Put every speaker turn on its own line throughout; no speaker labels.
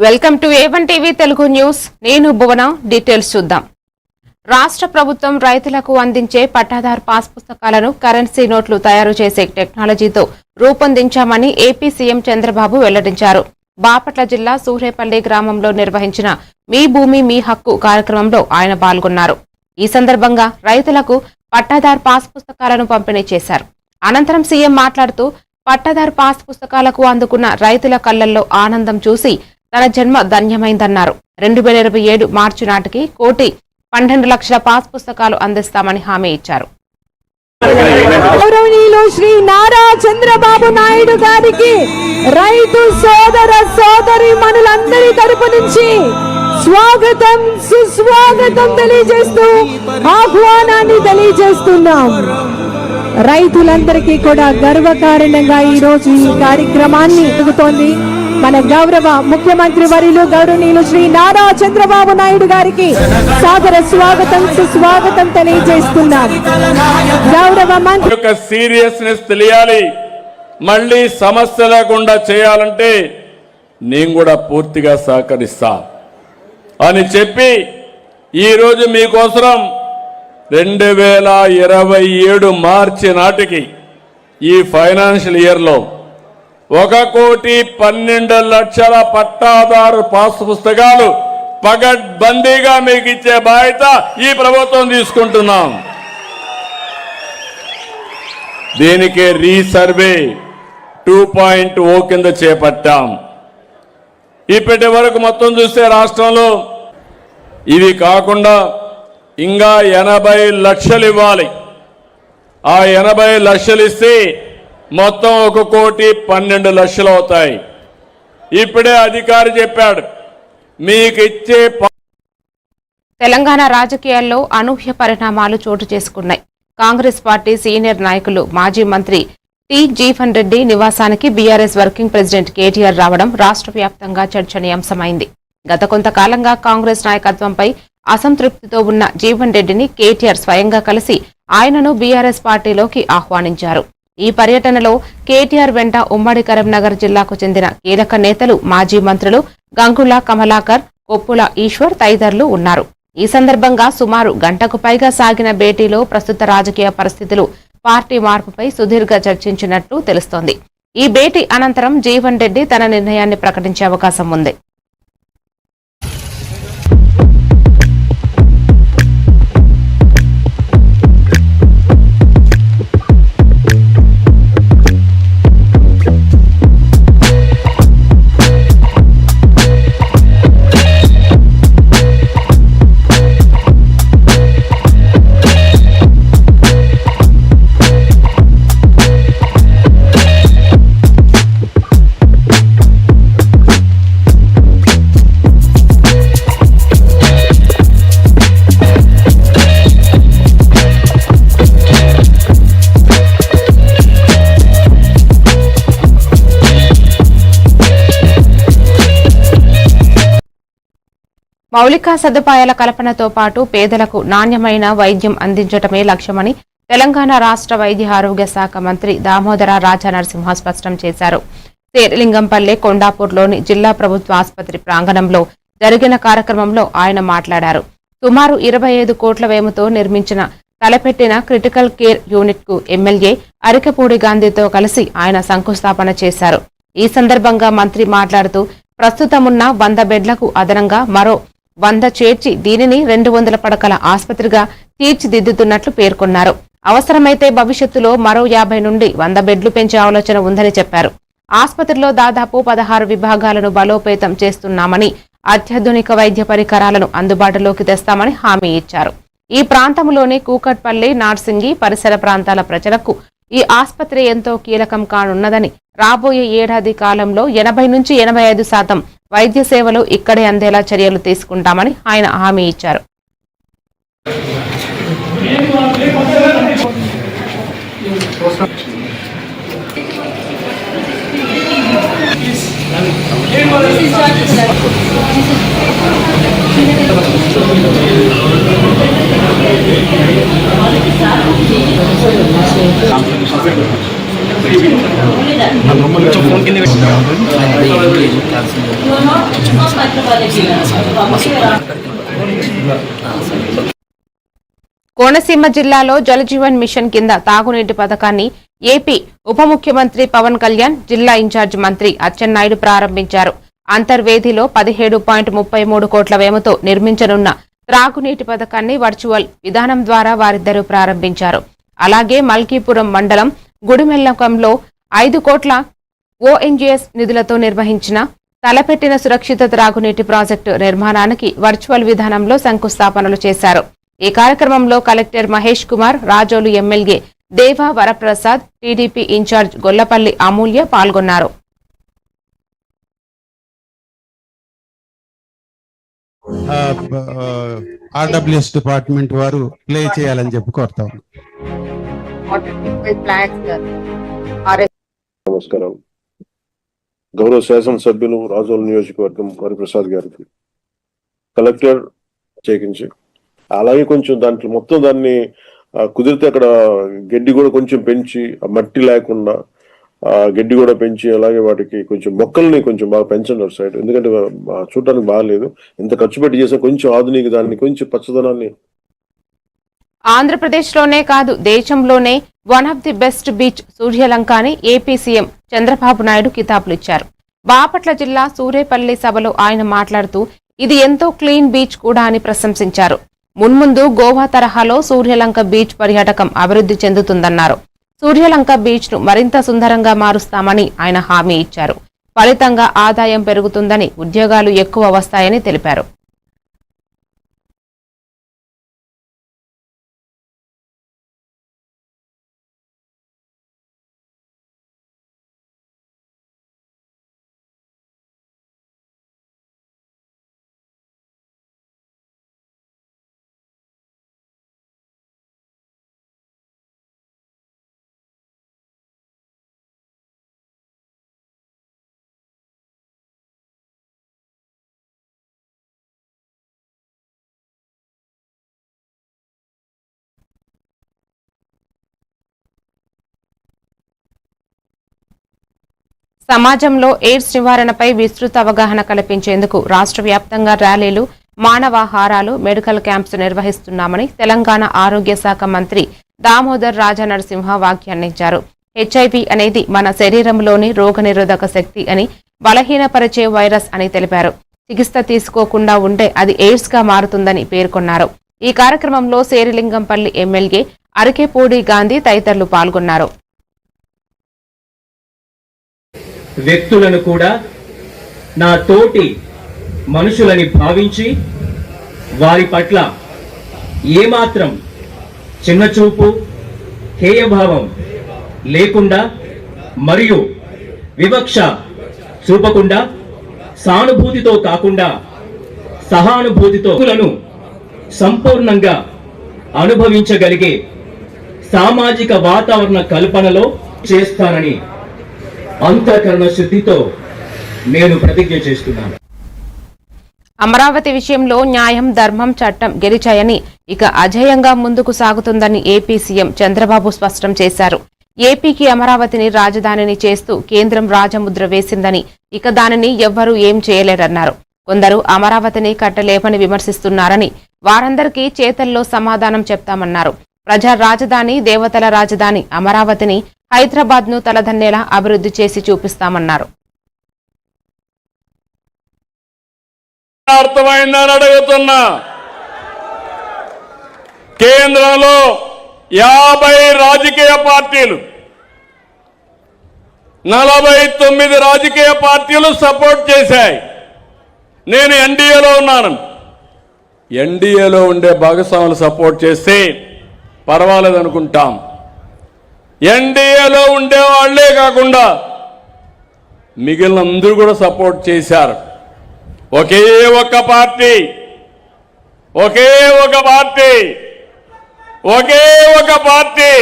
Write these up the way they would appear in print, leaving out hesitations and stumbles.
Welcome to A1 TV Telugu news. నేను భువన. Details చూద్దాం. రాష్ట్ర ప్రభుత్వం రైతులకు అందించే పట్టాదారు పాస్ పుస్తకాలను కరెన్సీ నోట్లు తయారు చేసే టెక్నాలజీతో రూపొందించామని ఏపీ సీఎం చంద్రబాబు వెల్లడించారు. బాపట్ల జిల్లా సూరేపల్లి గ్రామంలో నిర్వహించిన మీ భూమి మీ హక్కు కార్యక్రమంలో ఆయన పాల్గొన్నారు. ఈ సందర్భంగా రైతులకు పట్టాదారు పాస్ పుస్తకాలను పంపిణీ చేశారు. అనంతరం సీఎం మాట్లాడుతూ పట్టాదారు పాస్ పుస్తకాలకు అందుకున్న రైతుల కళ్లల్లో ఆనందం చూసి తన జన్మ ధన్యమైందన్నారు. 2027 మార్చి నాటికి 1,12,00,000 పాస్ పుస్తకాలు అందిస్తామని హామీ ఇచ్చారు.
గౌరవనీయులు శ్రీ నారా చంద్రబాబు నాయుడు గారికి రైతు సోదర సోదరి మనులందరి తరపు నుంచి స్వాగతం సుస్వాగతం తెలియజేస్తూ ఆహ్వానాన్ని తెలియజేస్తున్నాం. రైతులందరికీ కూడా గర్వకారణంగా ఈ రోజు ఈ కార్యక్రమాన్ని జరుగుతోంది. మన గౌరవ ముఖ్యమంత్రి వర్యులు గౌరవనీయులు శ్రీ నారా చంద్రబాబు నాయుడు గారికి సాదర స్వాగతం సుస్వాగతం తెలియజేస్తున్నాం. గౌరవ మంత్రి
సీరియస్నెస్ తెలియాలి, మళ్ళీ సమస్య లేకుండా చేయాలంటే నేను కూడా పూర్తిగా సహకరిస్తా అని చెప్పి ఈరోజు మీకోసం 2027 మార్చి నాటికి ఈ ఫైనాన్షియల్ ఇయర్లో 1,12,00,000 పట్టాదారు పాస్ పుస్తకాలు పగడ్బందీగా మీకు ఇచ్చే బాధ్యత ఈ ప్రభుత్వం తీసుకుంటున్నాం. దీనికి రీసర్వే 2.0 కింద చేపట్టాం. ఇప్పటి వరకు మొత్తం చూస్తే రాష్ట్రంలో ఇవి కాకుండా ఇంకా 80 లక్షలు ఇవ్వాలి. ఆ 80 లక్షలు ఇస్తే మొత్తం 1,12,00,000 అవుతాయి. ఇప్పుడే అధికారి చెప్పాడు మీకు ఇచ్చే.
తెలంగాణ రాజకీయాల్లో అనూహ్య పరిణామాలు చోటు చేసుకున్నాయి. కాంగ్రెస్ పార్టీ సీనియర్ నాయకులు మాజీ మంత్రి టి జీవన్ రెడ్డి నివాసానికి బీఆర్ఎస్ వర్కింగ్ ప్రెసిడెంట్ కేటీఆర్ రావడం రాష్ట్ర వ్యాప్తంగా చర్చనీయాంశమైంది. గత కొంతకాలంగా కాంగ్రెస్ నాయకత్వంపై అసంతృప్తితో ఉన్న జీవన్ రెడ్డిని కేటీఆర్ స్వయంగా కలిసి ఆయనను బీఆర్ఎస్ పార్టీలోకి ఆహ్వానించారు. ఈ పర్యటనలో కేటీఆర్ వెంట ఉమ్మడి కరీంనగర్ జిల్లాకు చెందిన కీలక నేతలు, మాజీ మంత్రులు గంగుల కమలాకర్, కొప్పుల ఈశ్వర్ తదితరులు ఉన్నారు. ఈ సందర్భంగా సుమారు గంటకు పైగా సాగిన భేటీలో ప్రస్తుత రాజకీయ పరిస్థితులు, పార్టీ మార్పుపై సుదీర్ఘ చర్చించినట్లు తెలుస్తోంది. ఈ భేటీ అనంతరం జీవన్ రెడ్డి తన నిర్ణయాన్ని ప్రకటించే అవకాశం ఉంది. మౌలిక సదుపాయాల కల్పనతో పాటు పేదలకు నాణ్యమైన వైద్యం అందించడమే లక్ష్యమని తెలంగాణ రాష్ట్ర వైద్య ఆరోగ్య శాఖ మంత్రి దామోదర రాజనరసింహ స్పష్టం చేశారు. శేరిలింగంపల్లె కొండాపూర్లోని జిల్లా ప్రభుత్వ ఆసుపత్రి ప్రాంగణంలో జరిగిన కార్యక్రమంలో ఆయన మాట్లాడారు. సుమారు 25 కోట్ల వ్యయంతో నిర్మించిన తలపెట్టిన క్రిటికల్ కేర్ యూనిట్ కు ఎమ్మెల్యే అరికపూడి గాంధీతో కలిసి ఆయన శంకుస్థాపన చేశారు. ఈ సందర్భంగా మంత్రి మాట్లాడుతూ ప్రస్తుతమున్న 100 బెడ్లకు అదనంగా మరో 100 చేర్చి దీనిని 200 పడకల ఆసుపత్రిగా తీర్చిదిద్దుతున్నట్లు పేర్కొన్నారు. అవసరమైతే భవిష్యత్తులో మరో 50 నుండి 100 బెడ్లు పెంచే ఆలోచన ఉందని చెప్పారు. ఆసుపత్రిలో దాదాపు 16 విభాగాలను బలోపేతం చేస్తున్నామని, అత్యాధునిక వైద్య పరికరాలను అందుబాటులోకి తెస్తామని హామీ ఇచ్చారు. ఈ ప్రాంతంలోని కూకట్పల్లి, నార్సింగి పరిసర ప్రాంతాల ప్రజలకు ఈ ఆసుపత్రి ఎంతో కీలకం కానున్నదని, రాబోయే ఏడాది కాలంలో 80 నుంచి 85% వైద్య సేవలు ఇక్కడే అందేలా చర్యలు తీసుకుంటామని ఆయన హామీ ఇచ్చారు.
ఫోన్ కింద
కోనసీమ జిల్లాలో జలజీవన్ మిషన్ కింద తాగునీటి పథకాన్ని ఏపీ ఉప ముఖ్యమంత్రి పవన్ కళ్యాణ్, జిల్లా ఇన్ఛార్జ్ మంత్రి అచ్చెన్నాయుడు ప్రారంభించారు. అంతర్వేదిలో 17.33 కోట్ల వ్యయంతో నిర్మించనున్న త్రాగునీటి పథకాన్ని వర్చువల్ విధానం ద్వారా వారిద్దరూ ప్రారంభించారు. అలాగే మల్కీపురం మండలం గుడిమెల్లకంలో 5 కోట్ల ఓఎన్జీఎస్ నిధులతో నిర్వహించిన తలపెట్టిన సురక్షిత త్రాగునీటి ప్రాజెక్టు నిర్మాణానికి వర్చువల్ విధానంలో శంకుస్థాపనలు చేశారు. ఈ కార్యక్రమంలో కలెక్టర్ మహేష్ కుమార్, రాజోలు ఎమ్మెల్యే దేవా వరప్రసాద్, టీడీపీ ఇన్ఛార్జ్ గొల్లపల్లి అమూల్య పాల్గొన్నారు.
ఆర్డబ్ల్యూఎస్ డిపార్ట్మెంట్ వారు ప్లే చేయాలని చెప్పి కోరుతాం.
నమస్కారం. గౌరవ శాసనసభ్యులు రాజోల్ నియోజకవర్గం వరప్రసాద్ గారికి, కలెక్టర్ చేకించి, అలాగే కొంచెం దాంట్లో మొత్తం దాన్ని కుదిరితే అక్కడ గడ్డి కూడా కొంచెం పెంచి, మట్టి లేకుండా గడ్డి కూడా పెంచి, అలాగే వాటికి కొంచెం మొక్కల్ని కొంచెం బాగా పెంచండి అటు సైడ్. ఎందుకంటే చూడటానికి బాగాలేదు. ఇంత ఖర్చు పెట్టి చేసే కొంచెం ఆధునిక దాన్ని కొంచెం పచ్చదనాన్ని.
ఆంధ్రప్రదేశ్లోనే కాదు దేశంలోనే one of the best beach Suryalanka అని ఏపీ సీఎం చంద్రబాబు నాయుడు కితాబులు ఇచ్చారు. బాపట్ల జిల్లా సూరేపల్లి సభలో ఆయన మాట్లాడుతూ ఇది ఎంతో క్లీన్ బీచ్ కూడా అని ప్రశంసించారు. మున్ముందు గోవా తరహాలో సూర్యలంక బీచ్ పర్యాటకం అభివృద్ధి చెందుతుందన్నారు. సూర్యలంక బీచ్ ను మరింత సుందరంగా మారుస్తామని ఆయన హామీ ఇచ్చారు. ఫలితంగా ఆదాయం పెరుగుతుందని, ఉద్యోగాలు ఎక్కువ వస్తాయని తెలిపారు. సమాజంలో ఎయిడ్స్ నివారణపై విస్తృత అవగాహన కల్పించేందుకు రాష్ట్ర వ్యాప్తంగా ర్యాలీలు, మానవాహారాలు, మెడికల్ క్యాంప్స్ నిర్వహిస్తున్నామని తెలంగాణ ఆరోగ్య శాఖ మంత్రి దామోదర్ రాజనరసింహ వ్యాఖ్యానించారు. హెచ్ఐవి అనేది మన శరీరంలోని రోగనిరోధక శక్తి అని, బలహీనపరిచే వైరస్ అని తెలిపారు. చికిత్స తీసుకోకుండా ఉంటే అది ఎయిడ్స్ గా మారుతుందని పేర్కొన్నారు. ఈ కార్యక్రమంలో శేరిలింగంపల్లి ఎమ్మెల్యే అరకేపూడి గాంధీ తదితరులు పాల్గొన్నారు.
వ్యక్తులను కూడా నా తోటి మనుషులని భావించి వారి పట్ల ఏమాత్రం చిన్నచూపు, హేయభావం లేకుండా మరియు వివక్ష చూపకుండా సానుభూతితో కాకుండా సహానుభూతితో సంపూర్ణంగా అనుభవించగలిగే సామాజిక వాతావరణ కల్పనలో చేస్తానని అంతఃకరణ శుద్ధితో నేను ప్రతిజ్ఞ చేస్తున్నాను.
అమరావతి విషయంలో న్యాయం, ధర్మం, చట్టం గెలిచాయని, ఇక అజేయంగా ముందుకు సాగుతుందని ఏపీ సీఎం చంద్రబాబు స్పష్టం చేశారు. ఏపీకి అమరావతిని రాజధానిని చేస్తూ కేంద్రం రాజముద్ర వేసిందని, ఇక దానిని ఎవ్వరూ ఏం చేయలేరన్నారు. కొందరు అమరావతిని కట్టలేమని విమర్శిస్తున్నారని, వారందరికీ చేతల్లో సమాధానం చెప్తామన్నారు. ప్రజా రాజధాని, దేవతల రాజధాని అమరావతిని, హైదరాబాద్ ను తలదన్నేలా అభివృద్ధి చేసి చూపిస్తామన్నారు.
అర్థమైందని అడుగుతున్నా. కేంద్రంలో 50 రాజకీయ పార్టీలు, 49 రాజకీయ పార్టీలు సపోర్ట్ చేశాయి. నేను ఎన్డీఏలో ఉన్నాను. ఎన్డీఏలో ఉండే భాగస్వాములు సపోర్ట్ చేస్తే పర్వాలేదనుకుంటాం. ఎన్డీఏలో ఉండే వాళ్లే కాకుండా మిగిలిన అందరూ కూడా సపోర్ట్ చేశారు. ఒకే ఒక పార్టీ, ఒకే ఒక పార్టీ, ఒకే ఒక పార్టీ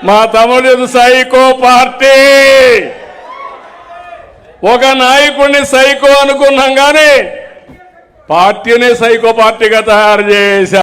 మా తమ్ముడు సైకో పార్టీ. ఒక నాయకుడిని సైకో అనుకున్నాం కానీ పార్టీని సైకో పార్టీగా తయారు చేశారు.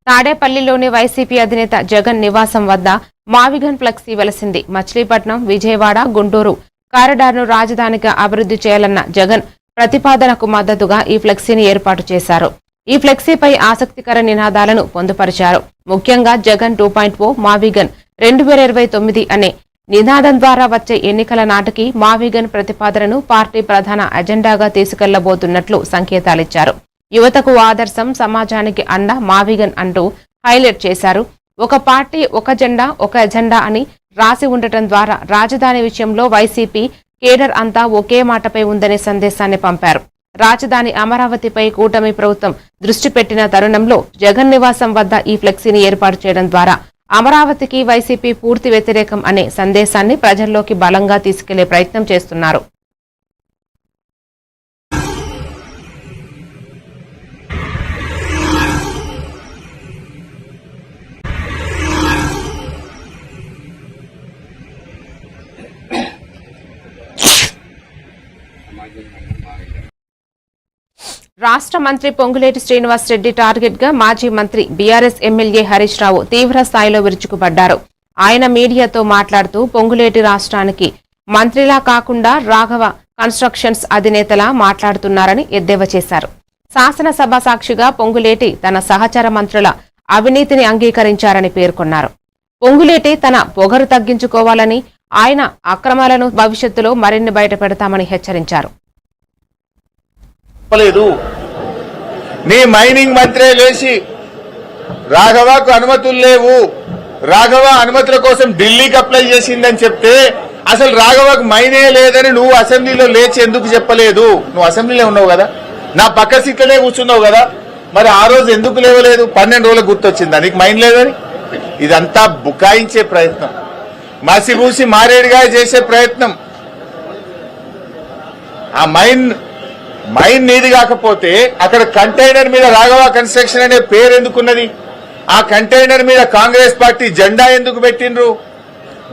తాడేపల్లిలోని వైసీపీ అధినేత జగన్ నివాసం వద్ద మావిగన్ ఫ్లెక్సీ వెలసింది. మచిలీపట్నం, విజయవాడ, గుంటూరు కారిడార్ను రాజధానిగా అభివృద్ధి చేయాలన్న జగన్ ప్రతిపాదనకు మద్దతుగా ఈ ఫ్లెక్సీని ఏర్పాటు చేశారు. ఈ ఫ్లెక్సీపై ఆసక్తికర నినాదాలను పొందుపరిచారు. ముఖ్యంగా జగన్ 2.0 మావిగన్ 2029 అనే నినాదం ద్వారా వచ్చే ఎన్నికల నాటికి మావిగన్ ప్రతిపాదనను పార్టీ ప్రధాన ఎజెండాగా తీసుకెళ్లబోతున్నట్లు సంకేతాలిచ్చారు. యువతకు ఆదర్శం, సమాజానికి అండ మావిగన్ అంటూ హైలైట్ చేశారు. ఒక పార్టీ, ఒక జెండా, ఒక ఎజెండా అని రాసి ఉండటం ద్వారా రాజధాని విషయంలో వైసీపీ కేడర్ అంతా ఒకే మాటపై ఉందనే సందేశాన్ని పంపారు. రాజధాని అమరావతిపై కూటమి ప్రభుత్వం దృష్టి పెట్టిన తరుణంలో జగన్ నివాసం వద్ద ఈ ఫ్లెక్సీని ఏర్పాటు చేయడం ద్వారా అమరావతికి వైసీపీ పూర్తి వ్యతిరేకం అనే సందేశాన్ని ప్రజల్లోకి బలంగా తీసుకెళ్లే ప్రయత్నం చేస్తున్నారు. రాష్ట్ర మంత్రి పొంగులేటి శ్రీనివాసరెడ్డి టార్గెట్ గా మాజీ మంత్రి బీఆర్ఎస్ ఎమ్మెల్యే హరీష్ రావు తీవ్ర స్థాయిలో విరుచుకుపడ్డారు. ఆయన మీడియాతో మాట్లాడుతూ పొంగులేటి రాష్ట్రానికి మంత్రిలా కాకుండా రాఘవ కన్స్ట్రక్షన్స్ అధినేతలా మాట్లాడుతున్నారని ఎద్దేవా చేశారు. శాసనసభ సాక్షిగా పొంగులేటి తన సహచర మంత్రుల అవినీతిని అంగీకరించారని పేర్కొన్నారు. పొంగులేటి తన పొగరు తగ్గించుకోవాలని, ఆయన అక్రమాలను భవిష్యత్తులో మరిన్ని బయటపెడతామని హెచ్చరించారు.
నీ మైనింగ్ మంత్రే లేచి రాఘవకు అనుమతులు లేవు, రాఘవ అనుమతుల కోసం ఢిల్లీకి అప్లై చేసిందని చెప్తే అసలు రాఘవకు మైనే లేదని నువ్వు అసెంబ్లీలో లేచి ఎందుకు చెప్పలేదు? నువ్వు అసెంబ్లీలో ఉన్నావు కదా, నా పక్క సీట్లనే కూర్చున్నావు కదా, మరి ఆ రోజు ఎందుకు లేవలేదు? 12 రోజులకు గుర్తొచ్చిందా నీకు మైన్ లేదని? ఇదంతా బుకాయించే ప్రయత్నం, మసిగూసి మారేడుగా చేసే ప్రయత్నం. ఆ మైన్ నీది కాకపోతే అక్కడ కంటైనర్ మీద రాఘవ కన్స్ట్రక్షన్ అనే పేరు ఎందుకున్నది? ఆ కంటైనర్ మీద కాంగ్రెస్ పార్టీ జెండా ఎందుకు పెట్టిండ్రు?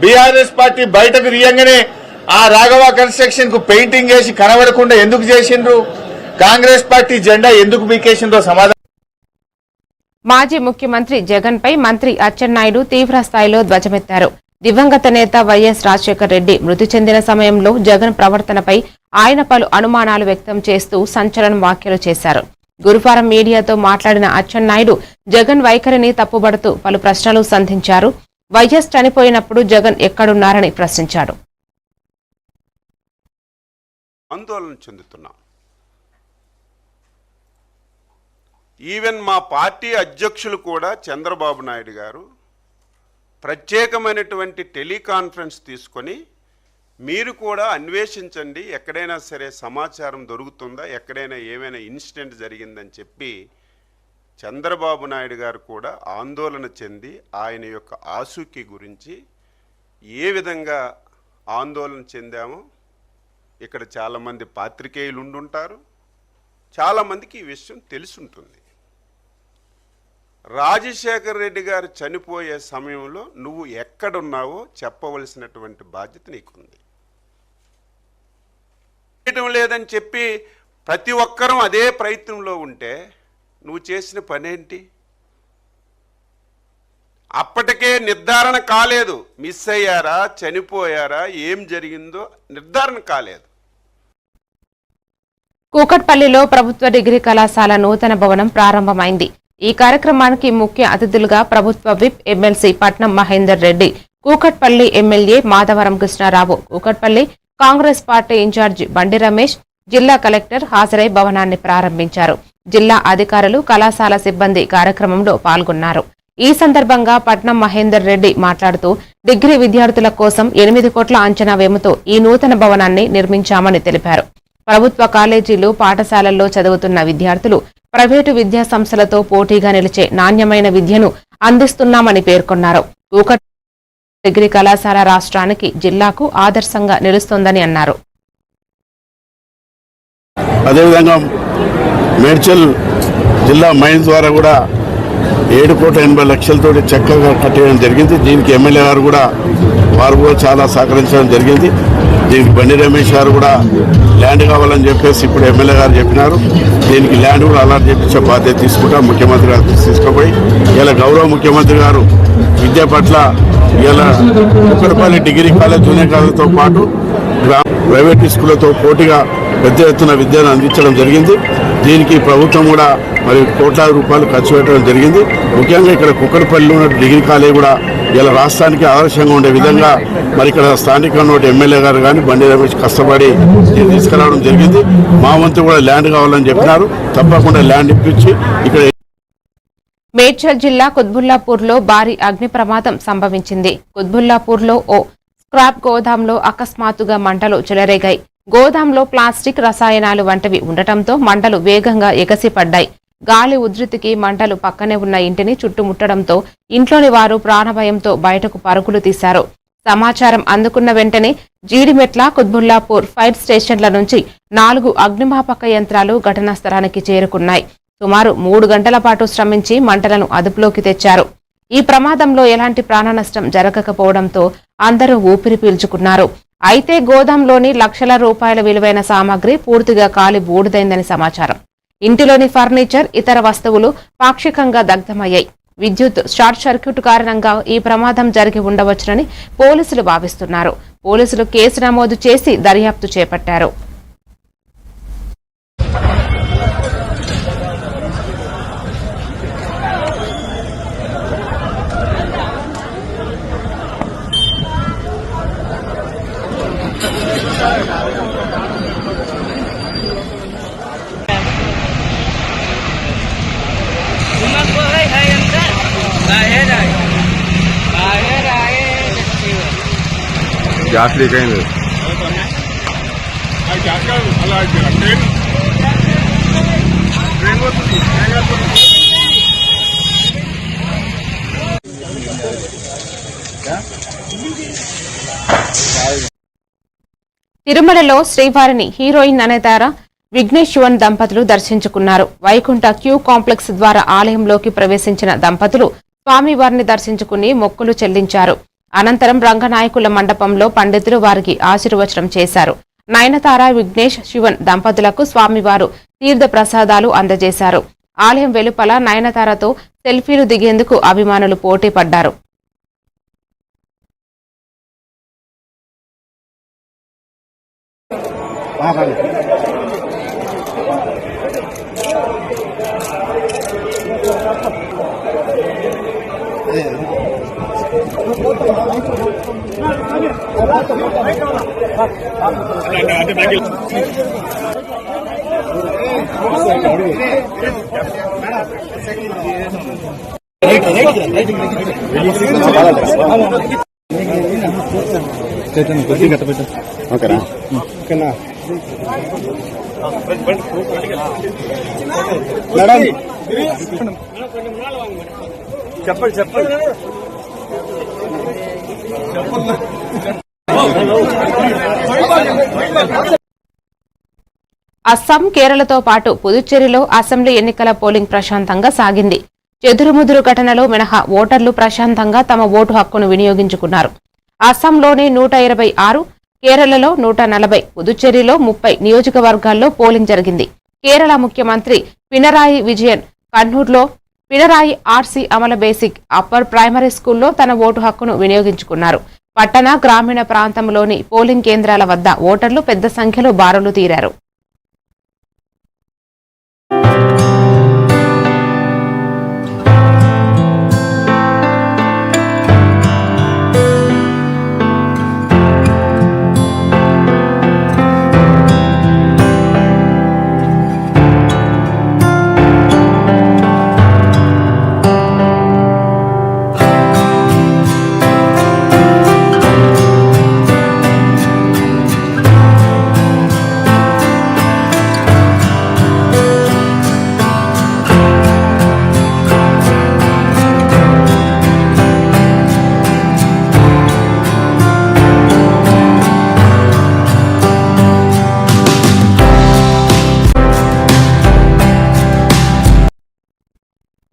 బీఆర్ఎస్ పార్టీ బయటకు తీయంగానే ఆ రాఘవ కన్స్ట్రక్షన్ కు పెయింటింగ్ వేసి కనబడకుండా ఎందుకు చేసిండ్రు? కాంగ్రెస్ పార్టీ జెండా ఎందుకు బీకేసిండ్రో సమాధానం.
మాజీ ముఖ్యమంత్రి జగన్ పై మంత్రి అచ్చెన్నాయుడు తీవ్ర స్థాయిలో ధ్వజమెత్తారు. దివంగత నేత వైఎస్ రాజశేఖర్ రెడ్డి మృతి చెందిన సమయంలో జగన్ ప్రవర్తనపై ఆయన పలు అనుమానాలు వ్యక్తం చేస్తూ సంచలన వ్యాఖ్యలు చేశారు. గురువారం మీడియాతో మాట్లాడిన అచ్చెన్నాయుడు జగన్ వైఖరిని తప్పుబడుతూ పలు ప్రశ్నలు సంధించారు. వైఎస్ చనిపోయినప్పుడు జగన్ ఎక్కడున్నారని ప్రశ్నించాడు.
ఆందోళన చెందుతున్నాం. ఈవెన్ మా పార్టీ అధ్యక్షులు కూడా చంద్రబాబు నాయుడు గారు ప్రత్యేకమైనటువంటి టెలికాన్ఫరెన్స్ తీసుకొని మీరు కూడా అన్వేషించండి, ఎక్కడైనా సరే సమాచారం దొరుకుతుందా, ఎక్కడైనా ఏమైనా ఇన్సిడెంట్ జరిగిందని చెప్పి చంద్రబాబు నాయుడు గారు కూడా ఆందోళన చెంది ఆయన యొక్క ఆసూకీ గురించి ఏ విధంగా ఆందోళన చెందామో ఇక్కడ చాలామంది పాత్రికేయులు ఉండుంటారు, చాలామందికి ఈ విషయం తెలుసుంటుంది. రాజశేఖర్ రెడ్డి గారు చనిపోయే సమయంలో నువ్వు ఎక్కడున్నావో చెప్పవలసినటువంటి బాధ్యత నీకుంది. చేయటం లేదని చెప్పి ప్రతి ఒక్కరూ అదే ప్రయత్నంలో ఉంటే నువ్వు చేసిన పనేంటి? అప్పటికే నిర్ధారణ కాలేదు, మిస్ అయ్యారా, చనిపోయారా, ఏం జరిగిందో నిర్ధారణ కాలేదు.
కూకట్పల్లిలో ప్రభుత్వ డిగ్రీ కళాశాల నూతన భవనం ప్రారంభమైంది. ఈ కార్యక్రమానికి ముఖ్య అతిథులుగా ప్రభుత్వ whip MLC Patnam Mahender Reddy, Kukatpally MLA Madhavaram Krishna Rao, Kukatpally Congress party incharge Bandi Ramesh, జిల్లా కలెక్టర్ హాజరై భవనాన్ని ప్రారంభించారు. జిల్లా అధికారులు, కళాశాల సిబ్బంది కార్యక్రమంలో పాల్గొన్నారు. ఈ సందర్భంగా పట్నం మహేందర్ రెడ్డి మాట్లాడుతూ డిగ్రీ విద్యార్థుల కోసం 8 కోట్ల అంచనా వ్యయంతో ఈ నూతన భవనాన్ని నిర్మించామని తెలిపారు. ప్రభుత్వ కాలేజీలు, పాఠశాలల్లో చదువుతున్న విద్యార్థులు ప్రైవేటు విద్యా సంస్థలతో పోటీగా నిలిచే నాణ్యమైన విద్యను అందిస్తున్నామని పేర్కొన్నారు. కూకట్పల్లి డిగ్రీ కళాశాల రాష్ట్రానికి, జిల్లాకు ఆదర్శంగా నిలుస్తోందని అన్నారు.
అదేవిధంగా మేడ్చల్ జిల్లా మైన్స్ ద్వారా కూడా 7,80,00,000 తోటి చక్కగా కట్టేయడం జరిగింది. దీనికి ఎమ్మెల్యే గారు కూడా చాలా సహకరించడం జరిగింది. దీనికి బండి రమేష్ గారు కూడా ల్యాండ్ కావాలని చెప్పేసి ఇప్పుడు ఎమ్మెల్యే గారు చెప్పినారు. దీనికి ల్యాండ్ కూడా అలాట్ చేయించే బాధ్యత తీసుకుంటా ముఖ్యమంత్రి గారు తీసుకుపోయి ఇలా గౌరవ ముఖ్యమంత్రి గారు విద్య పట్ల ఇలా కుక్కడపల్లి డిగ్రీ కాలేజ్ జూనియర్ కాలేజ్తో పాటు ప్రైవేట్ స్కూళ్లతో పోటీగా పెద్ద ఎత్తున విద్యను అందించడం జరిగింది. దీనికి ప్రభుత్వం కూడా మరి కోట్లాది రూపాయలు ఖర్చు పెట్టడం జరిగింది. ముఖ్యంగా ఇక్కడ కుక్కడపల్లిలో ఉన్న డిగ్రీ కాలేజ్ కూడా ఇలా రాష్ట్రానికి ఆదర్శంగా ఉండే విధంగా మరి ఇక్కడ స్థానికంగా ఉన్న ఎమ్మెల్యే గారు కానీ బండి రమేష్ కష్టపడి తీసుకురావడం జరిగింది. మా వంతు కూడా ల్యాండ్ కావాలని చెప్పినారు. తప్పకుండా ల్యాండ్ ఇప్పించి ఇక్కడ
మేడ్చల్ జిల్లా కుత్బుల్లాపూర్లో భారీ అగ్ని ప్రమాదం సంభవించింది. కుత్బుల్లాపూర్లో ఓ స్క్రాప్ గోదాంలో అకస్మాత్తుగా మంటలు చెలరేగాయి. గోదాంలో ప్లాస్టిక్, రసాయనాలు వంటివి ఉండటంతో మంటలు వేగంగా ఎగసిపడ్డాయి. గాలి ఉధృతికి మంటలు పక్కనే ఉన్న ఇంటిని చుట్టుముట్టడంతో ఇంట్లోని వారు ప్రాణభయంతో బయటకు పరుగులు తీశారు. సమాచారం అందుకున్న వెంటనే జీడిమెట్ల, కుత్బుల్లాపూర్ ఫైర్ స్టేషన్ల నుంచి 4 అగ్నిమాపక యంత్రాలు ఘటనా స్థలానికి చేరుకున్నాయి. సుమారు 3 గంటల పాటు శ్రమించి మంటలను అదుపులోకి తెచ్చారు. ఈ ప్రమాదంలో ఎలాంటి ప్రాణనష్టం జరగకపోవడంతో అందరూ ఊపిరి పీల్చుకున్నారు. అయితే గోదాంలోని లక్షల రూపాయల విలువైన సామాగ్రి పూర్తిగా కాలి బూడిదైందని సమాచారం. ఇంటిలోని ఫర్నిచర్, ఇతర వస్తువులు పాక్షికంగా దగ్ధమయ్యాయి. విద్యుత్ షార్ట్ సర్క్యూట్ కారణంగా ఈ ప్రమాదం జరిగి ఉండవచ్చునని పోలీసులు భావిస్తున్నారు. పోలీసులు కేసు నమోదు చేసి దర్యాప్తు చేపట్టారు.
గ్యాస్ లీక్ అయింది.
తిరుమలలో శ్రీవారిని హీరోయిన్ నయనతార, విఘ్నేష్ శివన్ దంపతులు దర్శించుకున్నారు. వైకుంఠ క్యూ కాంప్లెక్స్ ద్వారా ఆలయంలోకి ప్రవేశించిన దంపతులు స్వామివారిని దర్శించుకుని మొక్కులు చెల్లించారు. అనంతరం రంగనాయకుల మండపంలో పండితులు వారికి ఆశీర్వచనం చేశారు. నయనతార, విఘ్నేష్ శివన్ దంపతులకు స్వామివారు తీర్థ ప్రసాదాలు అందజేశారు. ఆలయం వెలుపల నయనతారతో సెల్ఫీలు దిగేందుకు అభిమానులు పోటీ పడ్డారు.
ఓకేనా?
చెప్పండి.
అస్సాం, కేరళతో పాటు పుదుచ్చేరిలో అసెంబ్లీ ఎన్నికల పోలింగ్ ప్రశాంతంగా సాగింది. చెదురుముదురు ఘటనలో మినహా ఓటర్లు ప్రశాంతంగా తమ ఓటు హక్కును వినియోగించుకున్నారు. అస్సాంలోని 126, కేరళలో 140, పుదుచ్చేరిలో 30 నియోజకవర్గాల్లో పోలింగ్ జరిగింది. కేరళ ముఖ్యమంత్రి పినరాయి విజయన్ కన్నూర్లో Pinarayi RC Amala basic upper primary స్కూల్లో తన ఓటు హక్కును వినియోగించుకున్నారు. పట్టణ, గ్రామీణ ప్రాంతంలోని పోలింగ్ కేంద్రాల వద్ద ఓటర్లు పెద్ద సంఖ్యలో బారులు తీరారు.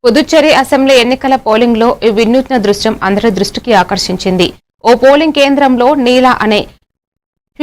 పుదుచ్చేరి అసెంబ్లీ ఎన్నికల పోలింగ్ లో ఈ వినూత్న దృశ్యం అందరి దృష్టికి ఆకర్షించింది. ఓ పోలింగ్ కేంద్రంలో నీలా అనే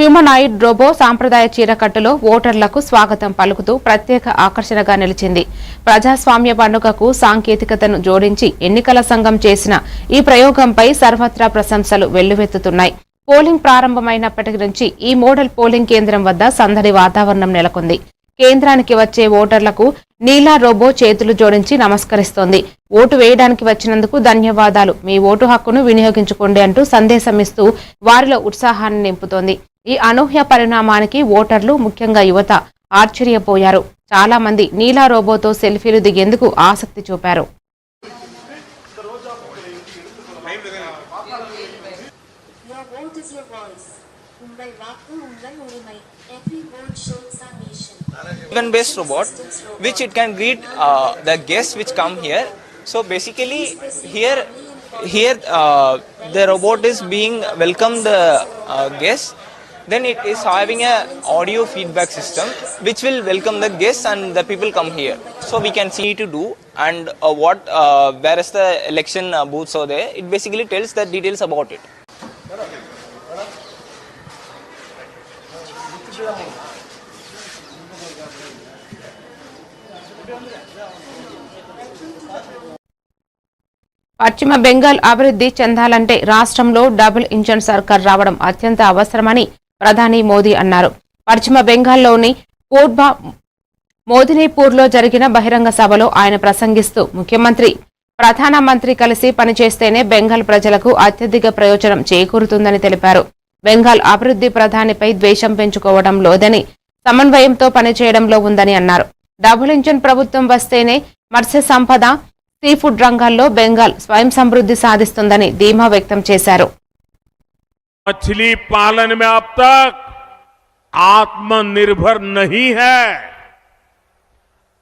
హ్యూమనాయిడ్ రోబో సాంప్రదాయ చీరకట్టులో ఓటర్లకు స్వాగతం పలుకుతూ ప్రత్యేక ఆకర్షణగా నిలిచింది. ప్రజాస్వామ్య పండుగకు సాంకేతికతను జోడించి ఎన్నికల సంఘం చేసిన ఈ ప్రయోగంపై సర్వత్రా ప్రశంసలు వెల్లువెత్తుతున్నాయి. పోలింగ్ ప్రారంభమైనప్పటి నుంచి ఈ మోడల్ పోలింగ్ కేంద్రం వద్ద సందడి వాతావరణం నెలకొంది. కేంద్రానికి వచ్చే ఓటర్లకు నీలా రోబో చేతులు జోడించి నమస్కరిస్తోంది. ఓటు వేయడానికి వచ్చినందుకు ధన్యవాదాలు, మీ ఓటు హక్కును వినియోగించుకోండి అంటూ సందేశం ఇస్తూ వారిలో ఉత్సాహాన్ని నింపుతోంది. ఈ అనూహ్య పరిణామానికి ఓటర్లు, ముఖ్యంగా యువత ఆశ్చర్యపోయారు. చాలా మంది నీలా రోబోతో సెల్ఫీలు దిగేందుకు ఆసక్తి చూపారు.
Based robot which it can greet the guests which come here. So basically here the robot is being welcome the guests. Then it is having a audio feedback system which will welcome the guests and the people come here. So we can see to do and where is the election booths are there. It basically tells the details about it.
పశ్చిమ బెంగాల్ అభివృద్ధి చెందాలంటే రాష్ట్రంలో double engine సర్కార్ రావడం అత్యంత అవసరమని ప్రధాని మోదీ అన్నారు. పశ్చిమ బెంగాల్లోని మోదినీపూర్లో జరిగిన బహిరంగ సభలో ఆయన ప్రసంగిస్తూ ముఖ్యమంత్రి, ప్రధానమంత్రి కలిసి పనిచేస్తేనే బెంగాల్ ప్రజలకు అత్యధిక ప్రయోజనం చేకూరుతుందని తెలిపారు. బెంగాల్ అభివృద్ధి ప్రధానిపై ద్వేషం పెంచుకోవడం లేదని, సమన్వయంతో పనిచేయడంలో ఉందని అన్నారు. డబుల్ ఇంజన్ ప్రభుత్వం వస్తేనే మత్స్య సంపద, సీ ఫుడ్ రంగాల్లో బెంగాల్ స్వయం సమృద్ధి సాధిస్తుందని ధీమా వ్యక్తం చేశారు.
मछली पालन में अब तक आत्मनिर्भर नहीं है.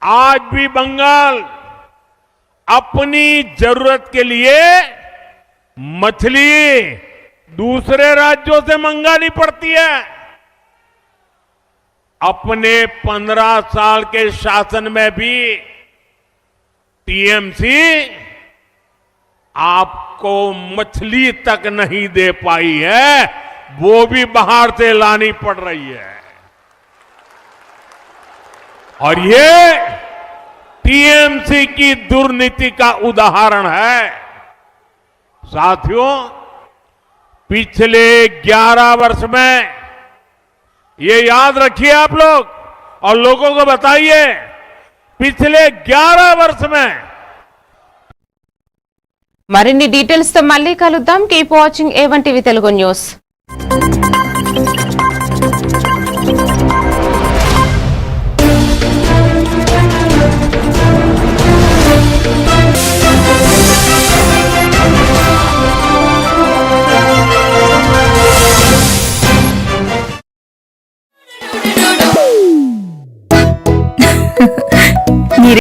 आज भी बंगाल अपनी जरूरत के लिए मछली दूसरे राज्यों से मंगानी पड़ती है. अपने 15 साल के शासन में भी टीएमसी आपको मछली तक नहीं दे पाई है, वो भी बाहर से लानी पड़ रही है. और ये टीएमसी की दुर्नीति का उदाहरण है. साथियों, पिछले 11 वर्ष में ये याद रखिए आप लोग और लोगों को बताइए, पिछले 11 वर्ष में
మరిన్ని డీటెయిల్స్ తో మళ్ళీ కలుద్దాం. Keep watching A1 TV Telugu news.